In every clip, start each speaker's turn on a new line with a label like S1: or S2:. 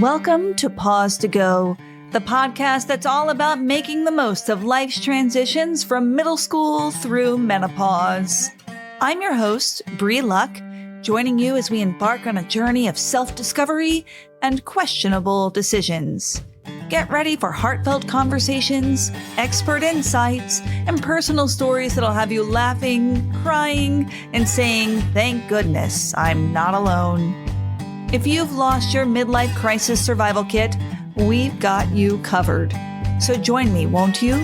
S1: Welcome to Pause to Go, the podcast that's all about making the most of life's transitions from middle school through menopause. I'm your host, Bree Luck, joining you as we embark on a journey of self-discovery and questionable decisions. Get ready for heartfelt conversations, expert insights, and personal stories that'll have you laughing, crying, and saying, "Thank goodness I'm not alone." If you've lost your midlife crisis survival kit, we've got you covered. So join me, won't you?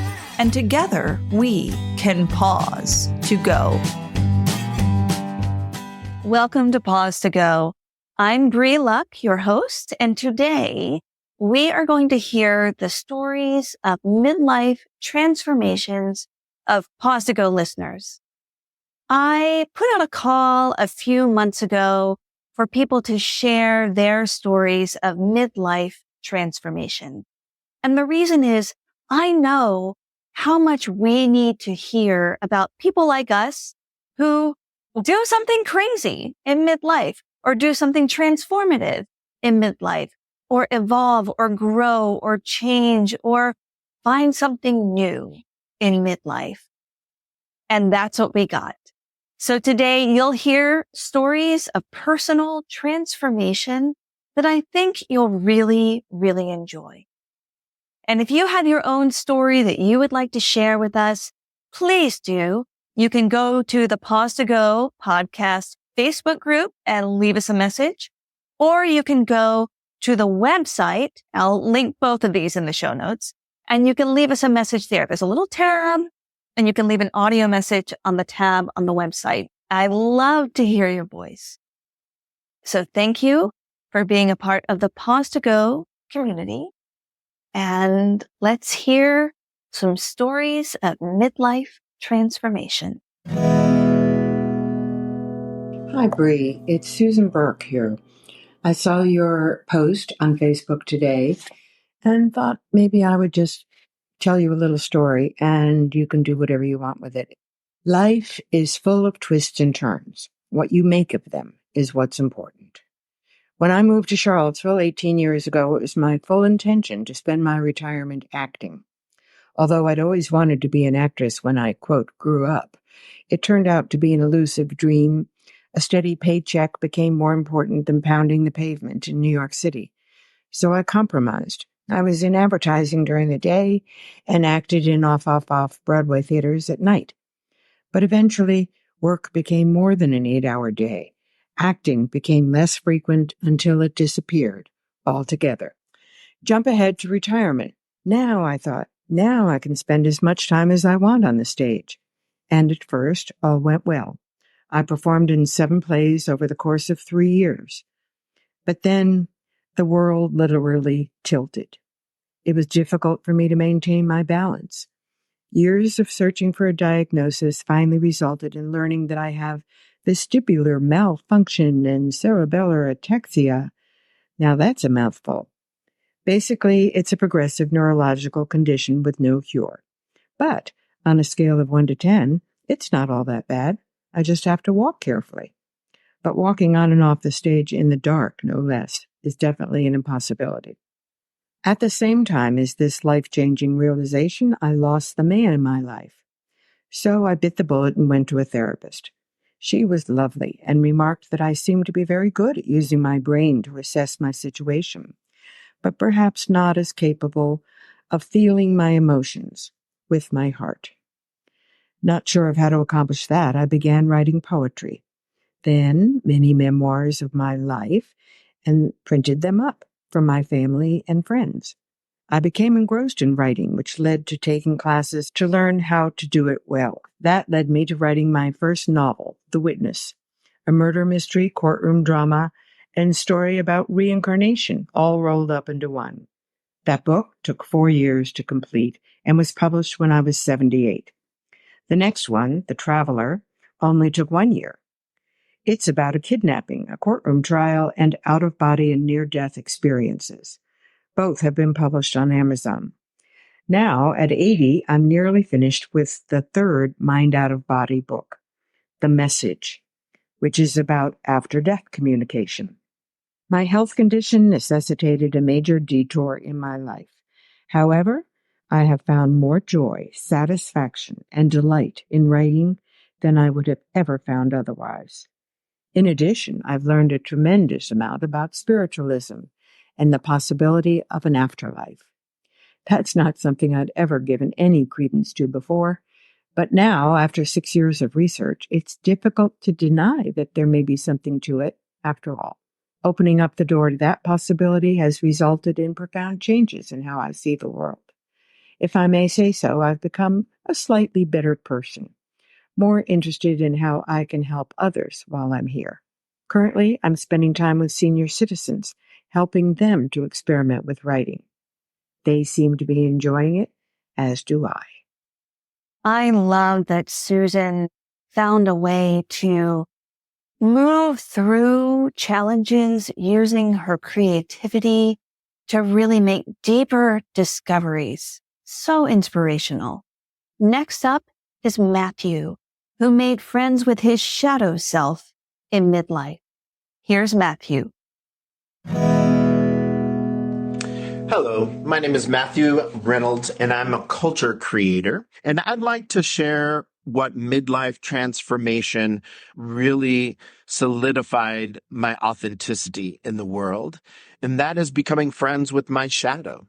S1: And together we can pause to go. Welcome to Pause to Go. I'm Bree Luck, your host, and today we are going to hear the stories of midlife transformations of Pause to Go listeners. I put out a call a few months ago for people to share their stories of midlife transformation. And the reason is I know how much we need to hear about people like us who do something crazy in midlife or do something transformative in midlife or evolve or grow or change or find something new in midlife. And that's what we got. So today you'll hear stories of personal transformation that I think you'll really, really enjoy. And if you have your own story that you would like to share with us, please do. You can go to the Pause to Go podcast Facebook group and leave us a message, or you can go to the website. I'll link both of these in the show notes, and you can leave us a message there. There's a little tab, and you can leave an audio message on the tab on the website. I love to hear your voice. So thank you for being a part of the Pause to Go community. And let's hear some stories of midlife transformation.
S2: Hi, Bree. It's Susan Burke here. I saw your post on Facebook today and thought maybe I would just tell you a little story and you can do whatever you want with it. Life is full of twists and turns. What you make of them is what's important. When I moved to Charlottesville 18 years ago, it was my full intention to spend my retirement acting. Although I'd always wanted to be an actress when I, quote, grew up, it turned out to be an elusive dream. A steady paycheck became more important than pounding the pavement in New York City. So I compromised. I was in advertising during the day and acted in off Broadway theaters at night. But eventually, work became more than an 8-hour day. Acting became less frequent until it disappeared altogether. Jump ahead to retirement. Now, I thought, now I can spend as much time as I want on the stage. And at first, all went well. I performed in 7 plays over the course of 3 years. But then the world literally tilted. It was difficult for me to maintain my balance. Years of searching for a diagnosis finally resulted in learning that I have vestibular malfunction and cerebellar ataxia. Now that's a mouthful. Basically, it's a progressive neurological condition with no cure. But on a scale of 1 to 10, it's not all that bad. I just have to walk carefully. But walking on and off the stage in the dark, no less, is definitely an impossibility. At the same time as this life-changing realization, I lost the man in my life. So I bit the bullet and went to a therapist. She was lovely and remarked that I seemed to be very good at using my brain to assess my situation, but perhaps not as capable of feeling my emotions with my heart. Not sure of how to accomplish that, I began writing poetry, then many memoirs of my life, and printed them up for my family and friends. I became engrossed in writing, which led to taking classes to learn how to do it well. That led me to writing my first novel, The Witness, a murder mystery, courtroom drama, and story about reincarnation, all rolled up into one. That book took 4 years to complete and was published when I was 78. The next one, The Traveler, only took 1 year. It's about a kidnapping, a courtroom trial, and out-of-body and near-death experiences. Both have been published on Amazon. Now, at 80, I'm nearly finished with the third mind-out-of-body book, The Message, which is about after-death communication. My health condition necessitated a major detour in my life. However, I have found more joy, satisfaction, and delight in writing than I would have ever found otherwise. In addition, I've learned a tremendous amount about spiritualism and the possibility of an afterlife. That's not something I'd ever given any credence to before, but now, after 6 years of research, it's difficult to deny that there may be something to it after all. Opening up the door to that possibility has resulted in profound changes in how I see the world. If I may say so, I've become a slightly better person, more interested in how I can help others while I'm here. Currently, I'm spending time with senior citizens, helping them to experiment with writing. They seem to be enjoying it, as do I.
S1: I love that Susan found a way to move through challenges using her creativity to really make deeper discoveries. So inspirational. Next up is Matthew, who made friends with his shadow self in midlife. Here's Matthew.
S3: Hello, my name is Matthew Reynolds, and I'm a culture creator. And I'd like to share what midlife transformation really solidified my authenticity in the world, and that is becoming friends with my shadow.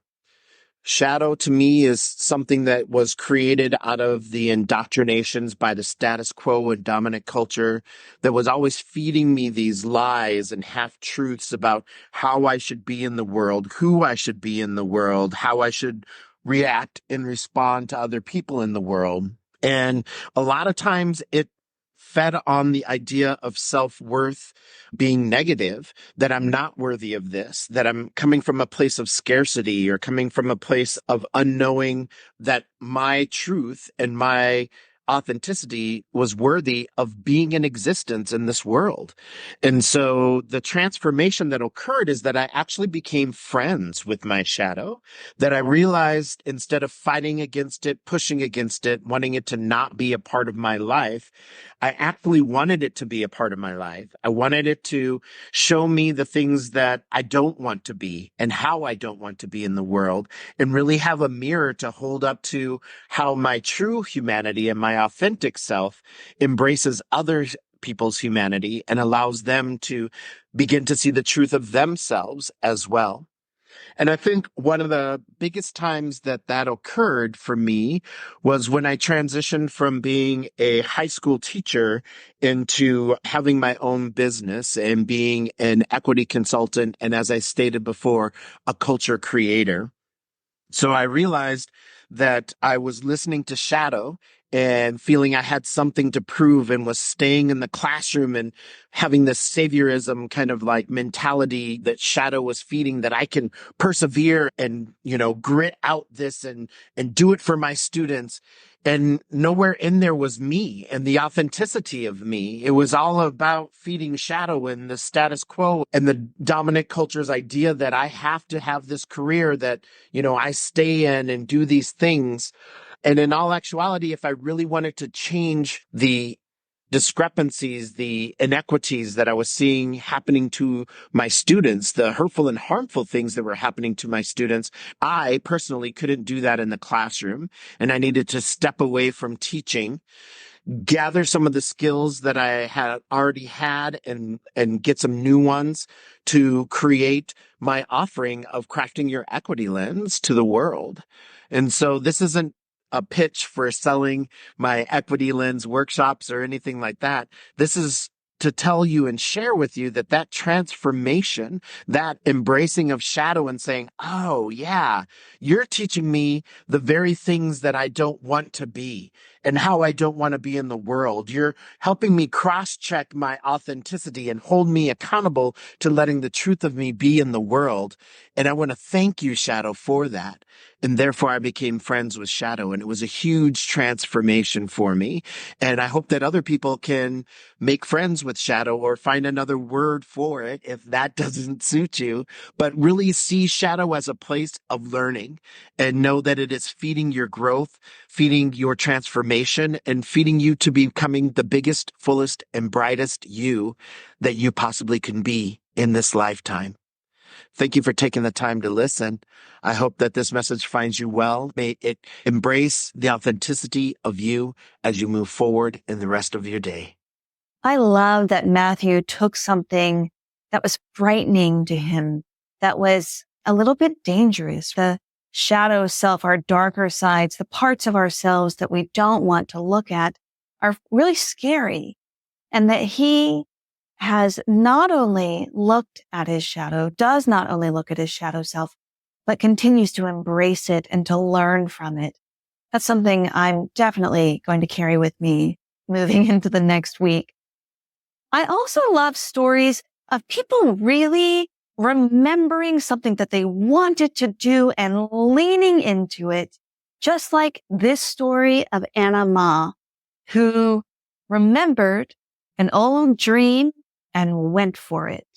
S3: Shadow to me is something that was created out of the indoctrinations by the status quo and dominant culture that was always feeding me these lies and half truths about how I should be in the world, who I should be in the world, how I should react and respond to other people in the world. And a lot of times it fed on the idea of self-worth being negative, that I'm not worthy of this, that I'm coming from a place of scarcity or coming from a place of unknowing that my truth and my authenticity was worthy of being in existence in this world. And so the transformation that occurred is that I actually became friends with my shadow, that I realized instead of fighting against it, pushing against it, wanting it to not be a part of my life, I actually wanted it to be a part of my life. I wanted it to show me the things that I don't want to be and how I don't want to be in the world, and really have a mirror to hold up to how my true humanity and my authentic self embraces other people's humanity and allows them to begin to see the truth of themselves as well. And I think one of the biggest times that that occurred for me was when I transitioned from being a high school teacher into having my own business and being an equity consultant. And as I stated before, a culture creator. So I realized that I was listening to Shadow and feeling I had something to prove and was staying in the classroom and having this saviorism kind of like mentality that Shadow was feeding, that I can persevere and, grit out this and do it for my students. And nowhere in there was me and the authenticity of me. It was all about feeding Shadow and the status quo and the dominant culture's idea that I have to have this career that, I stay in and do these things. And in all actuality, if I really wanted to change the discrepancies, the inequities that I was seeing happening to my students, the hurtful and harmful things that were happening to my students, I personally couldn't do that in the classroom. And I needed to step away from teaching, gather some of the skills that I had already had and get some new ones to create my offering of crafting your equity lens to the world. And so this isn't a pitch for selling my equity lens workshops or anything like that. This is to tell you and share with you that transformation, that embracing of Shadow and saying, oh yeah, you're teaching me the very things that I don't want to be and how I don't want to be in the world. You're helping me cross-check my authenticity and hold me accountable to letting the truth of me be in the world. And I want to thank you, Shadow, for that. And therefore, I became friends with Shadow, and it was a huge transformation for me. And I hope that other people can make friends with Shadow or find another word for it if that doesn't suit you, but really see Shadow as a place of learning and know that it is feeding your growth, feeding your transformation, and feeding you to becoming the biggest, fullest, and brightest you that you possibly can be in this lifetime. Thank you for taking the time to listen. I hope that this message finds you well. May it embrace the authenticity of you as you move forward in the rest of your day.
S1: I love that Matthew took something that was frightening to him, that was a little bit dangerous, the shadow self, our darker sides, the parts of ourselves that we don't want to look at are really scary. And that he has not only looked at his shadow, does not only look at his shadow self, but continues to embrace it and to learn from it. That's something I'm definitely going to carry with me moving into the next week. I also love stories of people really remembering something that they wanted to do and leaning into it, just like this story of Anna Ma, who remembered an old dream and went for it.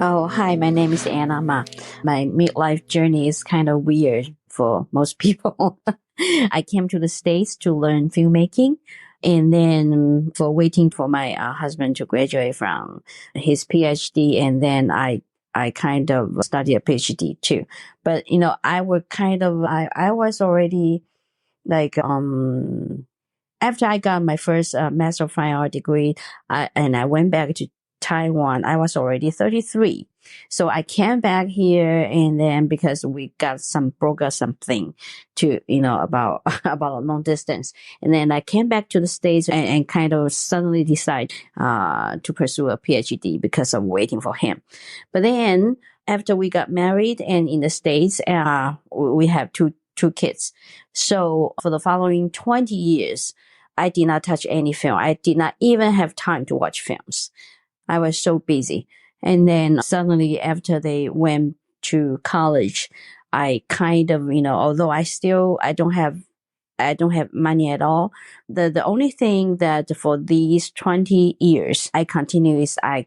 S4: Oh, hi, my name is Anna Ma. My midlife journey is kind of weird for most people. I came to the States to learn filmmaking, and then for waiting for my husband to graduate from his PhD, and then I kind of studied a PhD too. But, I would I was already like, after I got my first Master of Fine Art degree, and I went back to Taiwan, I was already 33. So I came back here, and then because we broke something to, about, about a long distance. And then I came back to the States and kind of suddenly decide, to pursue a PhD because of waiting for him. But then after we got married and in the States, we have two kids. So for the following 20 years, I did not touch any film. I did not even have time to watch films. I was so busy. And then suddenly after they went to college, I kind of, although I don't have money at all. The only thing that for these 20 years I continue is I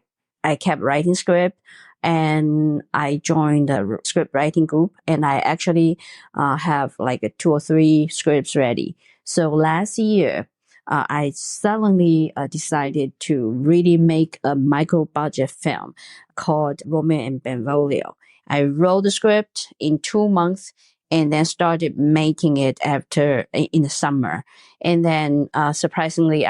S4: kept writing script, and I joined a script writing group, and I actually have like 2 or 3 scripts ready. So last year, I suddenly decided to really make a micro budget film called Romeo and Benvolio. I wrote the script in 2 months and then started making it in the summer. And then surprisingly,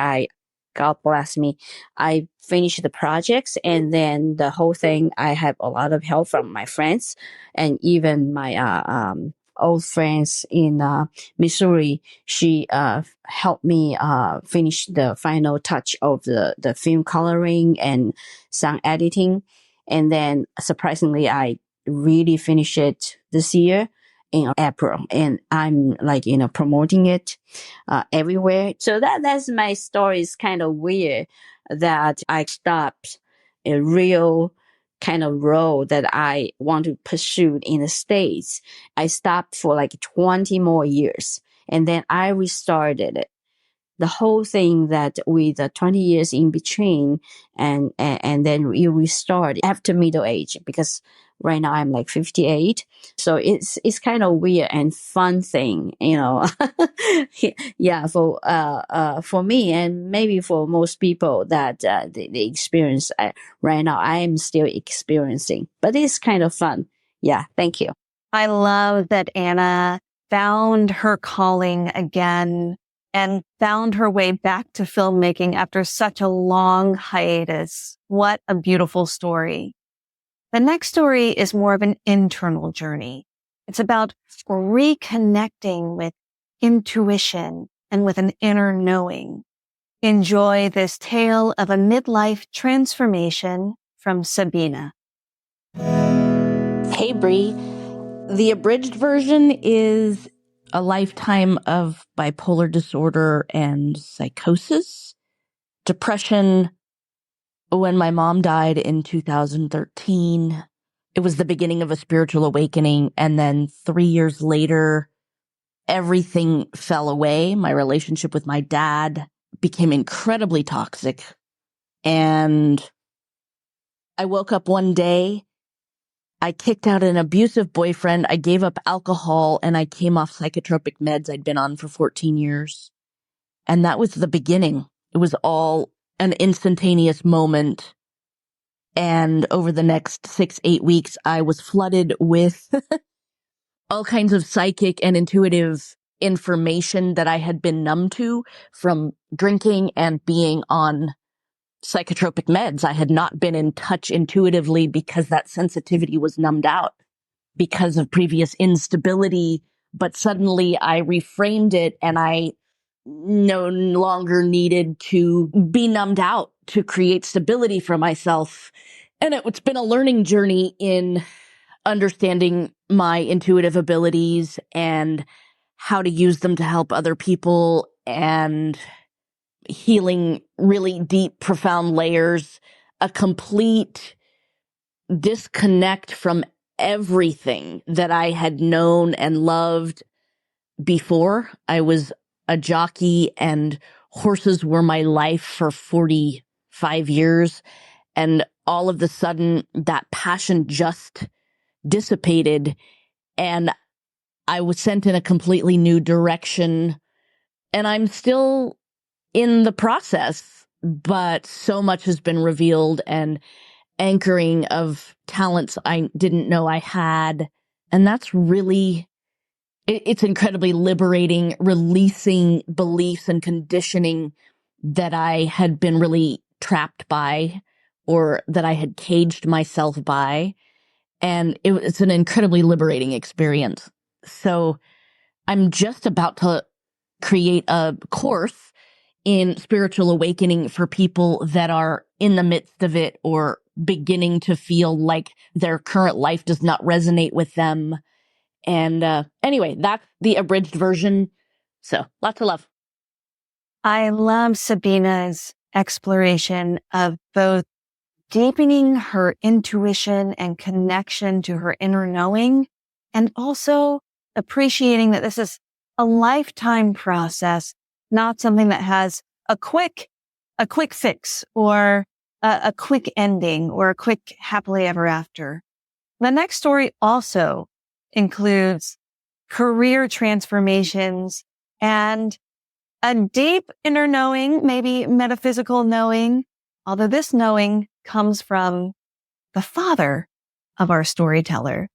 S4: God bless me, I finished the projects, and then the whole thing, I have a lot of help from my friends and even my old friends in Missouri. She helped me finish the final touch of the film coloring and sound editing. And then surprisingly, I really finished it this year in April, and I'm like, promoting it everywhere. So that's my story. It's kind of weird that I stopped a real kind of role that I want to pursue in the States. I stopped for like 20 more years, and then I restarted it. The whole thing that with the 20 years in between, and then you restart after middle age, because right now I'm like 58. So it's kind of weird and fun thing, yeah, for me, and maybe for most people that the experience right now I am still experiencing, but it's kind of fun. Yeah, thank you.
S1: I love that Anna found her calling again and found her way back to filmmaking after such a long hiatus. What a beautiful story. The next story is more of an internal journey. It's about reconnecting with intuition and with an inner knowing. Enjoy this tale of a midlife transformation from Sabina.
S5: Hey, Bree. The abridged version is a lifetime of bipolar disorder and psychosis, depression. When my mom died in 2013, it was the beginning of a spiritual awakening. And then 3 years later, everything fell away. My relationship with my dad became incredibly toxic. And I woke up one day, I kicked out an abusive boyfriend, I gave up alcohol, and I came off psychotropic meds I'd been on for 14 years. And that was the beginning. It was all an instantaneous moment. And over the next 6-8 weeks, I was flooded with all kinds of psychic and intuitive information that I had been numb to from drinking and being on psychotropic meds. I had not been in touch intuitively because that sensitivity was numbed out because of previous instability. But suddenly I reframed it and I no longer needed to be numbed out to create stability for myself. And it's been a learning journey in understanding my intuitive abilities and how to use them to help other people and healing really deep, profound layers, a complete disconnect from everything that I had known and loved before. I was a jockey and horses were my life for 45 years. And all of a sudden that passion just dissipated and I was sent in a completely new direction. And I'm still in the process, but so much has been revealed and anchoring of talents I didn't know I had. And that's really, it's incredibly liberating, releasing beliefs and conditioning that I had been really trapped by or that I had caged myself by. And it's an incredibly liberating experience. So I'm just about to create a course in spiritual awakening for people that are in the midst of it or beginning to feel like their current life does not resonate with them. And anyway, that's the abridged version. So lots of love.
S1: I love Sabina's exploration of both deepening her intuition and connection to her inner knowing, and also appreciating that this is a lifetime process, not something that has a quick fix or a quick ending or a quick happily ever after. The next story also includes career transformations and a deep inner knowing, maybe metaphysical knowing, although this knowing comes from the father of our storyteller.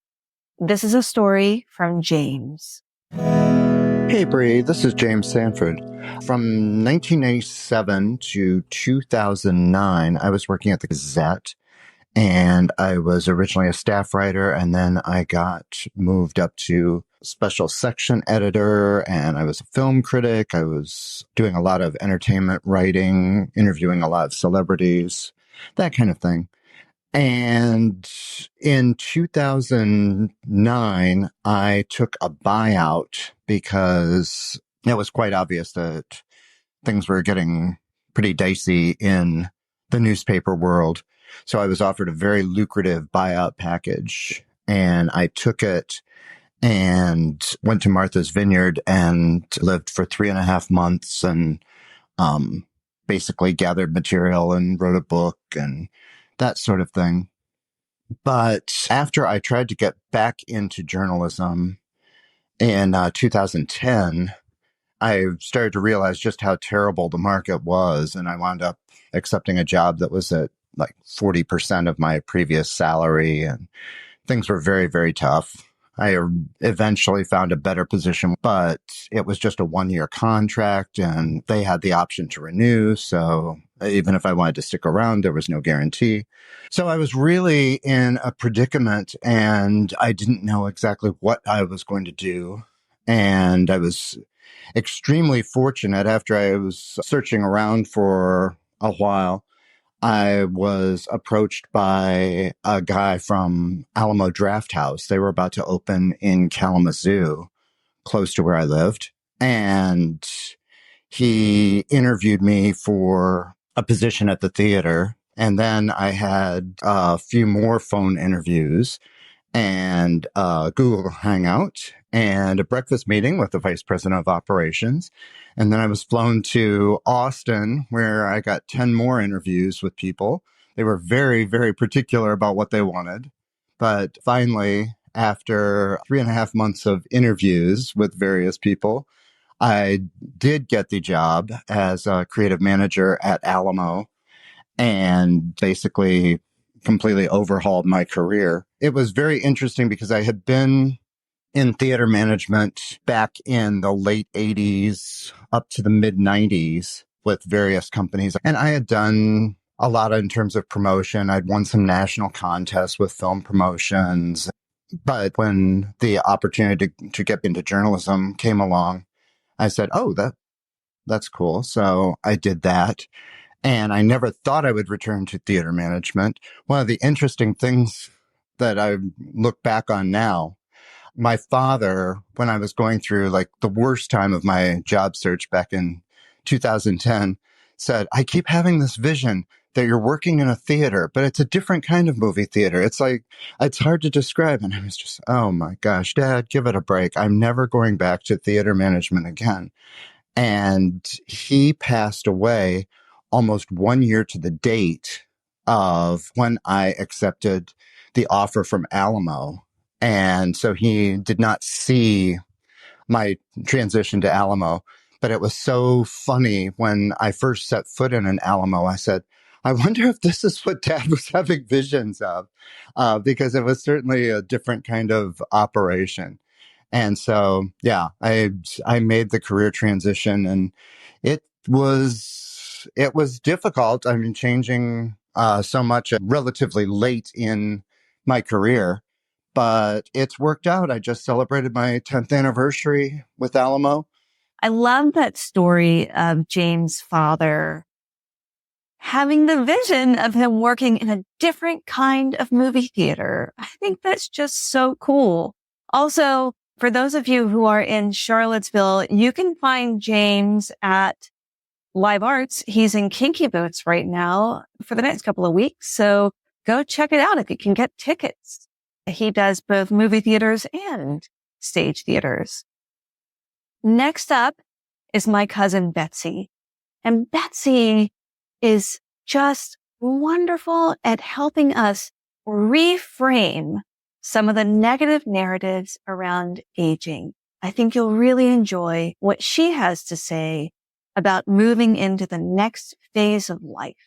S1: This is a story from James.
S6: Hey Bree, this is James Sanford. From 1997 to 2009, I was working at the Gazette, and I was originally a staff writer, and then I got moved up to special section editor, and I was a film critic. I was doing a lot of entertainment writing, interviewing a lot of celebrities, that kind of thing. And in 2009, I took a buyout because it was quite obvious that things were getting pretty dicey in the newspaper world. So I was offered a very lucrative buyout package, and I took it and went to Martha's Vineyard and lived for 3.5 months and basically gathered material and wrote a book and that sort of thing. But after I tried to get back into journalism in 2010, I started to realize just how terrible the market was. And I wound up accepting a job that was at like 40% of my previous salary. And things were very, very tough. I eventually found a better position, but it was just a 1-year contract and they had the option to renew. So even if I wanted to stick around, there was no guarantee. So I was really in a predicament and I didn't know exactly what I was going to do. And I was extremely fortunate after I was searching around for a while. I was approached by a guy from Alamo Drafthouse. They were about to open in Kalamazoo, close to where I lived. And he interviewed me for a position at the theater. And then I had a few more phone interviews and Google Hangout and a breakfast meeting with the vice president of operations. And then I was flown to Austin, where I got 10 more interviews with people. They were very, very particular about what they wanted. But finally, after 3.5 months of interviews with various people, I did get the job as a creative manager at Alamo. And basically, completely overhauled my career. It was very interesting because I had been in theater management back in the late 80s up to the mid 90s with various companies. And I had done a lot in terms of promotion. I'd won some national contests with film promotions. But when the opportunity to get into journalism came along, I said, oh, that's cool. So I did that. And I never thought I would return to theater management. One of the interesting things that I look back on now, my father, when I was going through like the worst time of my job search back in 2010, said, I keep having this vision that you're working in a theater, but it's a different kind of movie theater. It's like, it's hard to describe. And I was just, oh my gosh, Dad, give it a break. I'm never going back to theater management again. And he passed away almost 1 year to the date of when I accepted the offer from Alamo. And so he did not see my transition to Alamo. But it was so funny when I first set foot in an Alamo. I said, I wonder if this is what Dad was having visions of, because it was certainly a different kind of operation. And so, yeah, I made the career transition, and it was difficult. I mean, changing so much relatively late in my career, but it's worked out. I just celebrated my 10th anniversary with Alamo.
S1: I love that story of James' father having the vision of him working in a different kind of movie theater. I think that's just so cool. Also, for those of you who are in Charlottesville, you can find James at Live Arts. He's in Kinky Boots right now for the next couple of weeks. So go check it out if you can get tickets. He does both movie theaters and stage theaters. Next up is my cousin Betsy. And Betsy is just wonderful at helping us reframe some of the negative narratives around aging. I think you'll really enjoy what she has to say about moving into the next phase of life.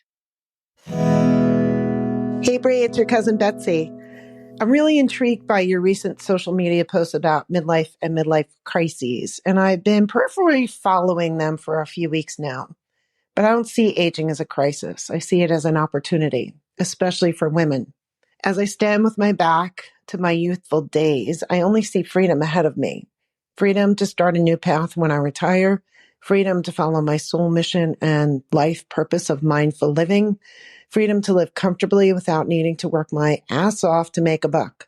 S7: Hey, Bree, it's your cousin Betsy. I'm really intrigued by your recent social media posts about midlife and midlife crises, and I've been peripherally following them for a few weeks now. But I don't see aging as a crisis. I see it as an opportunity, especially for women. As I stand with my back to my youthful days, I only see freedom ahead of me. Freedom to start a new path when I retire, freedom to follow my soul mission and life purpose of mindful living, freedom to live comfortably without needing to work my ass off to make a buck,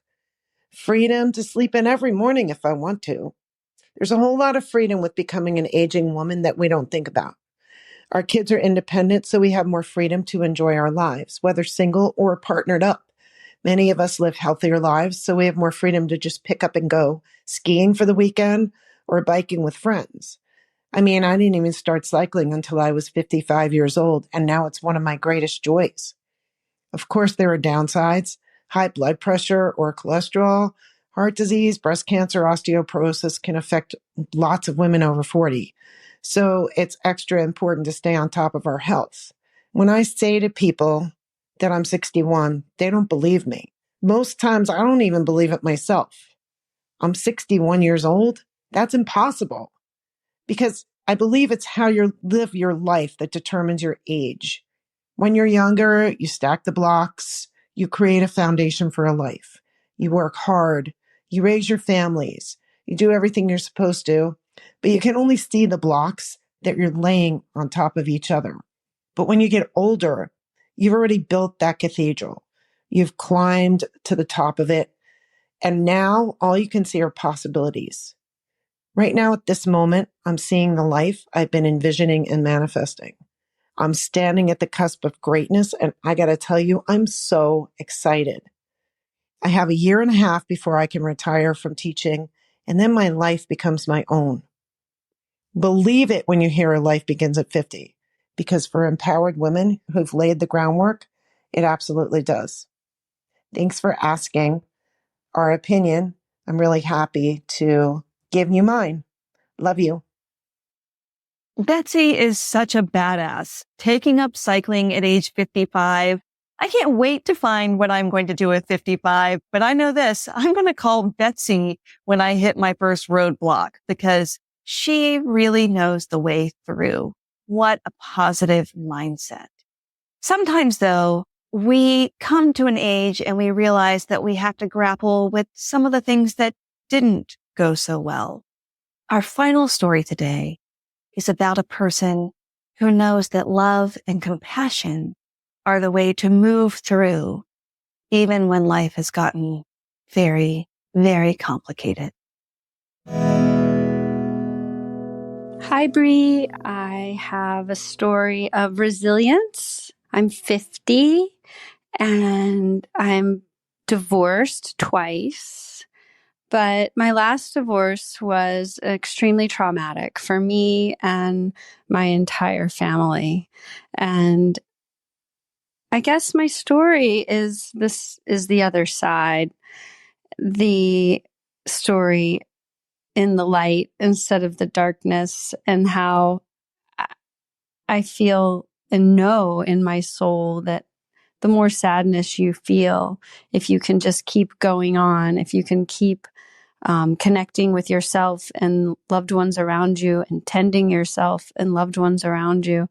S7: freedom to sleep in every morning if I want to. There's a whole lot of freedom with becoming an aging woman that we don't think about. Our kids are independent, so we have more freedom to enjoy our lives, whether single or partnered up. Many of us live healthier lives, so we have more freedom to just pick up and go skiing for the weekend or biking with friends. I mean, I didn't even start cycling until I was 55 years old, and now it's one of my greatest joys. Of course, there are downsides: high blood pressure or cholesterol, heart disease, breast cancer, osteoporosis can affect lots of women over 40. So it's extra important to stay on top of our health. When I say to people that I'm 61, they don't believe me. Most times I don't even believe it myself. I'm 61 years old? That's impossible, because I believe it's how you live your life that determines your age. When you're younger, you stack the blocks, you create a foundation for a life. You work hard, you raise your families, you do everything you're supposed to, but you can only see the blocks that you're laying on top of each other. But when you get older, you've already built that cathedral. You've climbed to the top of it, and now all you can see are possibilities. Right now, at this moment, I'm seeing the life I've been envisioning and manifesting. I'm standing at the cusp of greatness, and I got to tell you, I'm so excited. I have a year and a half before I can retire from teaching, and then my life becomes my own. Believe it when you hear a life begins at 50, because for empowered women who've laid the groundwork, it absolutely does. Thanks for asking our opinion. I'm really happy to give you mine. Love you.
S1: Betsy is such a badass, taking up cycling at age 55. I can't wait to find what I'm going to do at 55, but I know this, I'm going to call Betsy when I hit my first roadblock because she really knows the way through. What a positive mindset. Sometimes though, we come to an age and we realize that we have to grapple with some of the things that didn't go so well. Our final story today is about a person who knows that love and compassion are the way to move through, even when life has gotten very, very complicated.
S8: Hi, Bree. I have a story of resilience. I'm 50 and I'm divorced twice. But my last divorce was extremely traumatic for me and my entire family. And I guess my story is the other side, the story in the light instead of the darkness, and how I feel and know in my soul that the more sadness you feel, if you can just keep going on, if you can keep connecting with yourself and loved ones around you, and tending yourself and loved ones around you,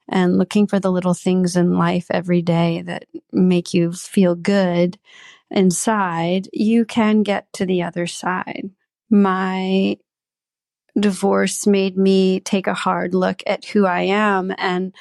S8: and looking for the little things in life every day that make you feel good inside, you can get to the other side. My divorce made me take a hard look at who I am and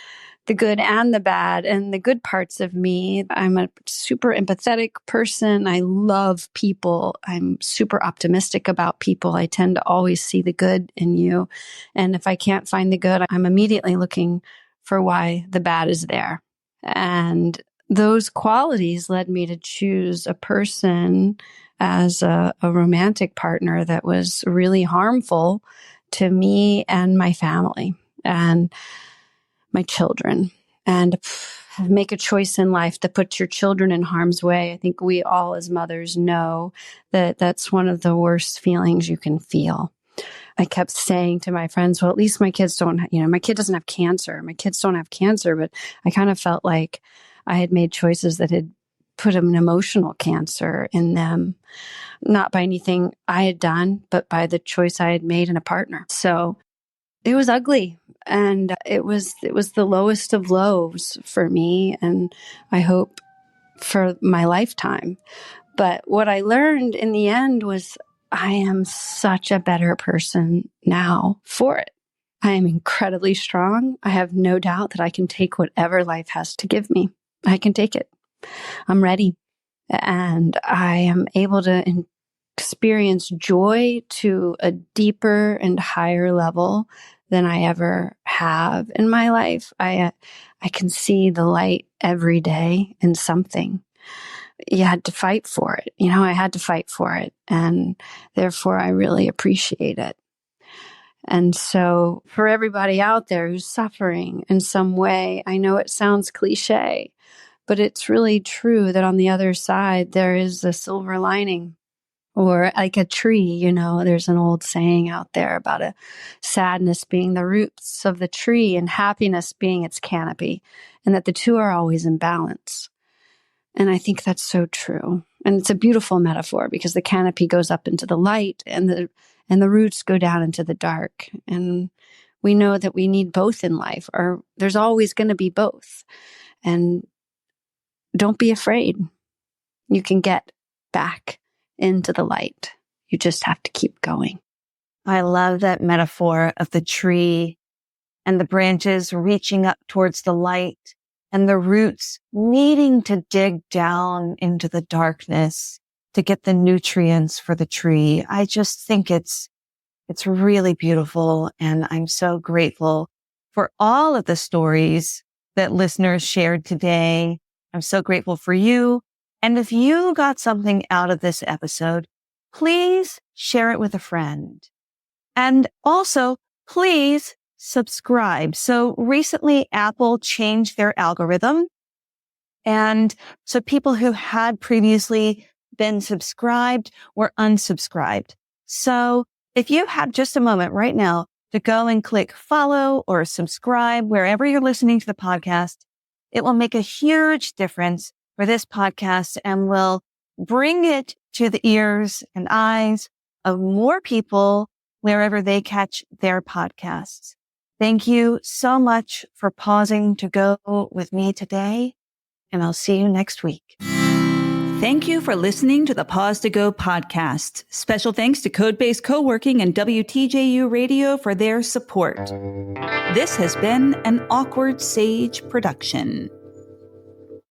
S8: the good and the bad and the good parts of me. I'm a super empathetic person. I love people. I'm super optimistic about people. I tend to always see the good in you. And if I can't find the good, I'm immediately looking for why the bad is there. And those qualities led me to choose a person as a romantic partner that was really harmful to me and my family and my children. And make a choice in life that puts your children in harm's way. I think we all as mothers know that that's one of the worst feelings you can feel. I kept saying to my friends, well, at least my kids don't, my kid doesn't have cancer. My kids don't have cancer. But I kind of felt like I had made choices that had put an emotional cancer in them, not by anything I had done, but by the choice I had made in a partner. So it was ugly. And it was the lowest of lows for me, and I hope for my lifetime. But what I learned in the end was I am such a better person now for it. I am incredibly strong. I have no doubt that I can take whatever life has to give me. I can take it. I'm ready. And I am able to experience joy to a deeper and higher level than I ever have in my life. I can see the light every day in something. You had to fight for it. I had to fight for it. And therefore, I really appreciate it. And so for everybody out there who's suffering in some way, I know it sounds cliche, but it's really true that on the other side, there is a silver lining. Or like a tree, there's an old saying out there about a sadness being the roots of the tree and happiness being its canopy, and that the two are always in balance. And I think that's so true. And it's a beautiful metaphor because the canopy goes up into the light and the roots go down into the dark. And we know that we need both in life, or there's always going to be both. And don't be afraid. You can get back into the light. You just have to keep going.
S1: I love that metaphor of the tree and the branches reaching up towards the light and the roots needing to dig down into the darkness to get the nutrients for the tree. I just think it's really beautiful. And I'm so grateful for all of the stories that listeners shared today. I'm so grateful for you. And if you got something out of this episode, please share it with a friend. And also, please subscribe. So recently, Apple changed their algorithm. And so people who had previously been subscribed were unsubscribed. So if you have just a moment right now to go and click follow or subscribe wherever you're listening to the podcast, It will make a huge difference for this podcast and will bring it to the ears and eyes of more people wherever they catch their podcasts. Thank you so much for pausing to go with me today, and I'll see you next week.
S9: Thank you for listening to the Pause to Go podcast. Special thanks to Codebase Co-working and WTJU Radio for their support. This has been an Awkward Sage production.